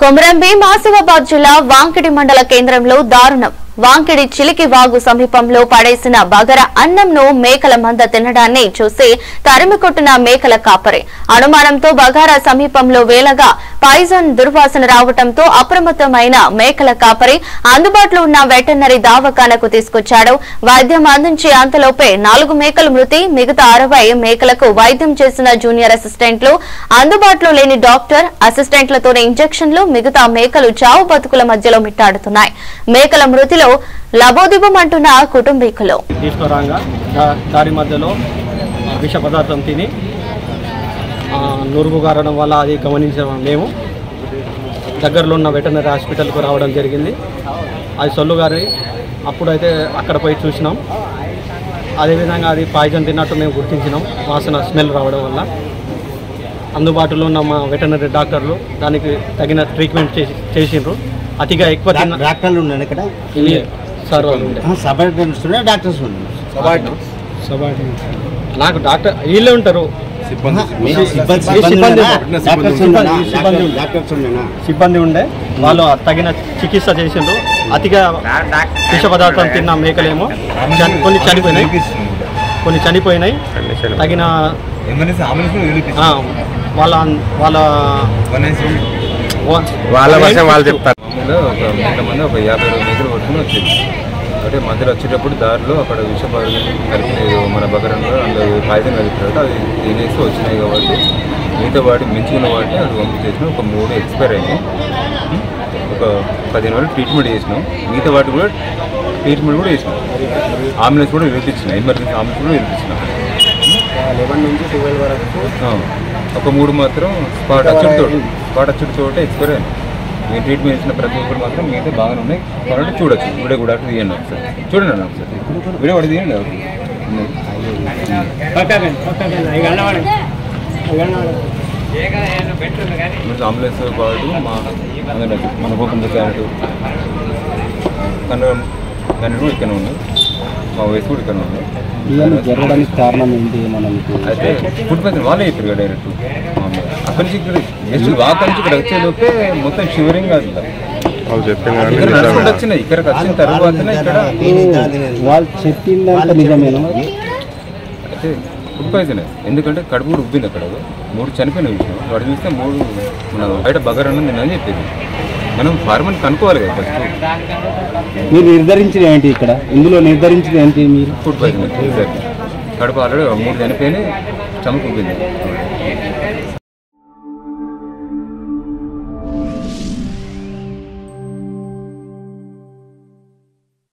కొమరం భీం ఆసిఫాబాద్ జిల్లా వాంకిడి మండల కేంద్రంలో దారుణం. వాంకిడి చిలికి వాగు సమీపంలో పడేసిన బగర అన్నంను మేకల మంద తినడాన్ని చూసి తరిమికొట్టిన మేకల కాపరి. అనుమానంతో బగారా సమీపంలో వేలగా పాయిజన్ దుర్వాసన రావడంతో అప్రమత్తమైన మేకల కాపరి అందుబాటులో ఉన్న వెటర్నరీ దవాఖానకు తీసుకొచ్చాడు. వైద్యం అందించి అంతలోపే 4 మేకలు మృతి, మిగతా 60 మేకలకు వైద్యం చేసిన జూనియర్ అసిస్టెంట్లు, అందుబాటులో లేని డాక్టర్, అసిస్టెంట్లతోనే ఇంజెక్షన్లు, మిగతా మేకలు చావు బతుకుల మధ్యలో మిట్టాడుతున్నాయి. మేకల మృతిలో లబోదిబమంటున్న కుటుంబీకులు. దారి మధ్యలో విష పదార్థం తిని నురుగు గారడం వల్ల అది గమనించాము. మేము దగ్గరలో ఉన్న వెటర్నరీ హాస్పిటల్కు రావడం జరిగింది. అది సొల్లు గారి అప్పుడైతే అక్కడ పోయి చూసినాం. అదేవిధంగా అది పాయిజన్ తిన్నట్టు మేము గుర్తించినాం. వాసన స్మెల్ రావడం వల్ల అందుబాటులో ఉన్న మా వెటర్నరీ డాక్టర్లు దానికి తగిన ట్రీట్మెంట్ చేసిండ్రు. అతిగా ఎక్కువ డాక్టర్లు ఉన్నారు ఇక్కడ సార్ డాక్టర్స్ నాకు డాక్టర్ వీళ్ళే ఉంటారు, సిబ్బంది ఉండే వాళ్ళు తగిన చికిత్స చేసిండ్రు. అతిగా విష పదార్థం తిన్న మేకలేమో కొన్ని చనిపోయినాయి. తగిన వాళ్ళ వర్షం వాళ్ళు చెప్తారు. ఒక మేకమంది ఒక 50 మేకలు కొట్టుకుని వచ్చింది. అంటే మధ్యలో వచ్చేటప్పుడు దారిలో అక్కడ విష కలిపి మన బగరంలో అందులో పాయిజన్ కలిపినట్టు అది తినేసి వచ్చినాయి. కాబట్టి మిగతా వాటి మించుకున్న వాటిని అది పంపించేసినాం. ఒక 3 ఎక్స్పైర్ అయినాయి. ఒక 15 వరకు ట్రీట్మెంట్ చేసినాం. మిగతా వాటి కూడా ట్రీట్మెంట్ కూడా చేసినాం. అంబులెన్స్ కూడా పిలిపించినాం. ఎమర్జెన్సీ అంబులెన్స్ కూడా పిలిపించినాం. 11 నుంచి 12 వరకు ఒక 3 మాత్రం స్పాట్ అచ్చుడితోటే ఎక్స్పైర్ అయినాయి. మేము ట్రీట్మెంట్ ఇచ్చిన ప్రతి ఒక్కరు మాత్రం మిగతా బాగానే ఉన్నాయి. కాబట్టి చూడొచ్చు. వీడియో కూడా తీయండి ఒకసారి, చూడండి అన్న ఒకసారి వీడియో కూడా తీయండి. అంబులెన్స్ పాటు మన గోపం క్యారెట్ కన్నడ కూడా ఇక్కడ ఉన్నాయి. మా వయసు కూడా ఇక్కడ ఉన్నాయి. జరగడానికి కారణం ఏంటి? అయితే ఫుడ్ పాయిజన్ వాళ్ళే చెప్పారు కదా డైరెక్ట్. అక్కడి నుంచి ఇక్కడ జస్ట్ వాక్ నుంచి ఇక్కడ వచ్చేలోపే మొత్తం షివరింగ్ కాదు వచ్చినాయి. ఇక్కడికి వచ్చిన తర్వాతనే ఇక్కడ వాళ్ళు చెప్పిందంటే నిజమేనా? అయితే ఫుడ్ పాయిజన్ ఎందుకంటే కడుపు కూడా ఉబ్బింది. అక్కడ 3 చనిపోయిన విషయం వాడు చూస్తే 3 మన బయట బగరన్నం తినని చెప్పేది. మనం ఫార్మర్ కనుక్కోవాలి కదా ఫస్ట్. మీరు నిర్ధారించిన ఏంటి ఇక్కడ? ఇందులో నిర్ధారించిన ఏంటి? మీరు ఫుడ్ పాయిజన్ కడుపు ఆల్రెడీ 3 చనిపోయినాయి, స్టమక్ ఉబ్బింది.